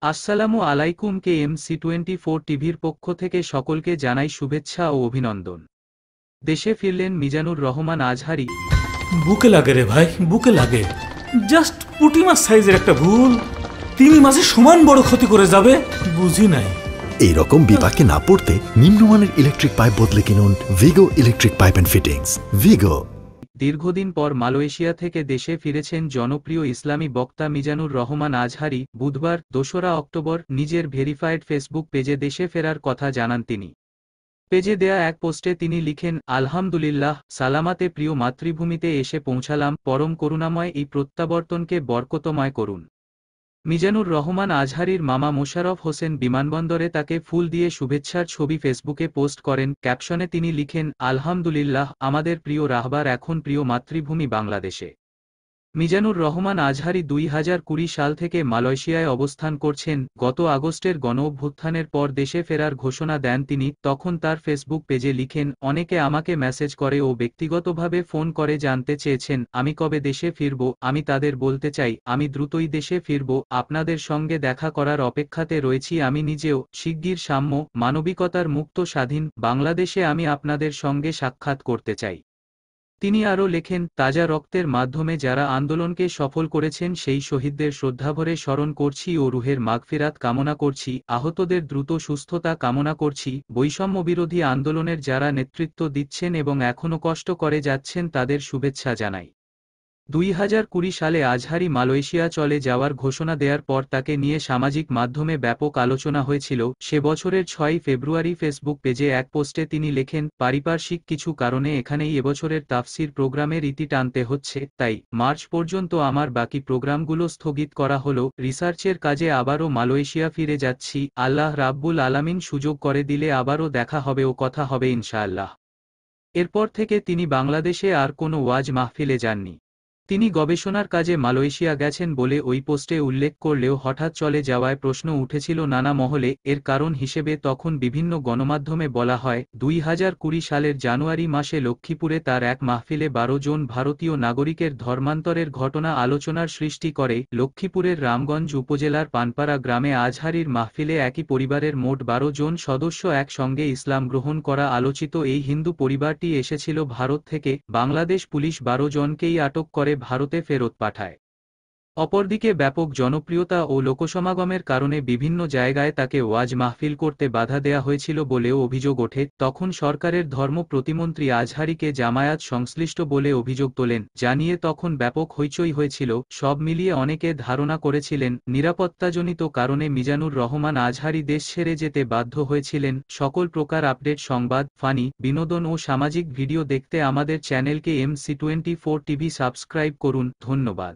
আসসালামু আলাইকুম। KMC24 টিভির পক্ষ থেকে সকলকে জানাই শুভেচ্ছা ও অভিনন্দন। দেশে ফিরলেন মিজানুর রহমান আজহারী। বুকে লাগে রে ভাই, বুকে লাগে। জাস্ট পুঁটি মাছ সাইজের একটা ভুল 3 মাসে সমান বড় ক্ষতি করে যাবে, বুঝি নাই। এই রকম বিপাকে না পড়তে নিম্নমানের ইলেকট্রিক পাইপ বদলে কিনুন ভিগো ইলেকট্রিক পাইপ এন্ড ফিটিংস। ভিগো। দীর্ঘদিন পর মালয়েশিয়া থেকে দেশে ফিরেছেন জনপ্রিয় ইসলামী বক্তা মিজানুর রহমান আজহারী। বুধবার 2রা অক্টোবর নিজের ভেরিফাইড ফেসবুক পেজে দেশে ফেরার কথা জানান তিনি। পেজে দেয়া এক পোস্টে তিনি লিখেন, আলহামদুলিল্লাহ, সালামাতে প্রিয় মাতৃভূমিতে এসে পৌঁছালাম। পরম করুণাময় এই প্রত্যাবর্তনকে বরকতময় করুন। মিজানুর রহমান আজহারীর মামা মোশাররফ হোসেন বিমানবন্দরে তাকে ফুল দিয়ে শুভেচ্ছার ছবি ফেসবুকে পোস্ট করেন। ক্যাপশনে তিনি লিখেন, আলহামদুলিল্লাহ, আমাদের প্রিয় রাহবার এখন প্রিয় মাতৃভূমি বাংলাদেশে। মিজানুর রহমান আজহারী 2020 সাল থেকে মালয়েশিয়ায় অবস্থান করছেন। গত আগস্টের গণঅভ্যুত্থানের পর দেশে ফেরার ঘোষণা দেন তিনি। তখন তার ফেসবুক পেজে লিখেন, অনেকে আমাকে মেসেজ করে ও ব্যক্তিগতভাবে ফোন করে জানতে চেয়েছেন আমি কবে দেশে ফিরব। আমি তাদের বলতে চাই, আমি দ্রুতই দেশে ফিরব। আপনাদের সঙ্গে দেখা করার অপেক্ষাতে রয়েছি। আমি নিজেও শিগগির সাম্য, মানবিকতার মুক্ত স্বাধীন বাংলাদেশে আমি আপনাদের সঙ্গে সাক্ষাৎ করতে চাই। তিনি আরও লেখেন, তাজা রক্তের মাধ্যমে যারা আন্দোলনকে সফল করেছেন সেই শহীদদের শ্রদ্ধাভরে স্মরণ করছি ও রুহের মাগফিরাত কামনা করছি। আহতদের দ্রুত সুস্থতা কামনা করছি। বৈষম্যবিরোধী আন্দোলনের যারা নেতৃত্ব দিচ্ছেন এবং এখনও কষ্ট করে যাচ্ছেন তাদের শুভেচ্ছা জানাই। 2020 সালে আজহারী মালয়েশিয়া চলে যাওয়ার ঘোষণা দেওয়ার পর তাকে নিয়ে সামাজিক মাধ্যমে ব্যাপক আলোচনা হয়েছিল। সে বছরের 6 ফেব্রুয়ারি ফেসবুক পেজে এক পোস্টে তিনি লেখেন, পারিপার্শ্বিক কিছু কারণে এখানেই এবছরের তাফসির প্রোগ্রামের ইতি টানতে হচ্ছে, তাই মার্চ পর্যন্ত আমার বাকি প্রোগ্রামগুলো স্থগিত করা হলো। রিসার্চের কাজে আবারও মালয়েশিয়া ফিরে যাচ্ছি। আল্লাহ রাব্বুল আলামিন সুযোগ করে দিলে আবারও দেখা হবে ও কথা হবে ইনশাআল্লাহ। এরপর থেকে তিনি বাংলাদেশে আর কোনো ওয়াজ মাহফিলে যাননি। তিনি গবেষণার কাজে মালয়েশিয়া গেছেন বলে ওই পোস্টে উল্লেখ করলেও হঠাৎ চলে যাওয়ায় প্রশ্ন উঠেছিল নানা মহলে। এর কারণ হিসেবে তখন বিভিন্ন গণমাধ্যমে বলা হয়, 2020 সালের জানুয়ারি মাসে লক্ষ্মীপুরে তার এক মাহফিলে 12 জন ভারতীয় নাগরিকের ধর্মান্তরের ঘটনা আলোচনার সৃষ্টি করে। লক্ষ্মীপুরের রামগঞ্জ উপজেলার পানপাড়া গ্রামে আজহারীর মাহফিলে একই পরিবারের মোট 12 জন সদস্য একসঙ্গে ইসলাম গ্রহণ করা আলোচিত এই হিন্দু পরিবারটি এসেছিল ভারত থেকে। বাংলাদেশ পুলিশ 12 জনকেই আটক করে ভারতে ফেরত পাঠায়। অপরদিকে ব্যাপক জনপ্রিয়তা ও লোকসমাগমের কারণে বিভিন্ন জায়গায় তাকে ওয়াজ মাহফিল করতে বাধা দেয়া হয়েছিল বলেও অভিযোগ ওঠে। তখন সরকারের ধর্ম প্রতিমন্ত্রী আজহারীকে জামায়াত সংশ্লিষ্ট বলে অভিযোগ তোলেন, জানিয়ে তখন ব্যাপক হইচই হয়েছিল। সব মিলিয়ে অনেকে ধারণা করেছিলেন নিরাপত্তাজনিত কারণে মিজানুর রহমান আজহারী দেশ ছেড়ে যেতে বাধ্য হয়েছিলেন। সকল প্রকার আপডেট, সংবাদ, ফানি, বিনোদন ও সামাজিক ভিডিও দেখতে আমাদের চ্যানেলকে MC24 টিভি সাবস্ক্রাইব করুন। ধন্যবাদ।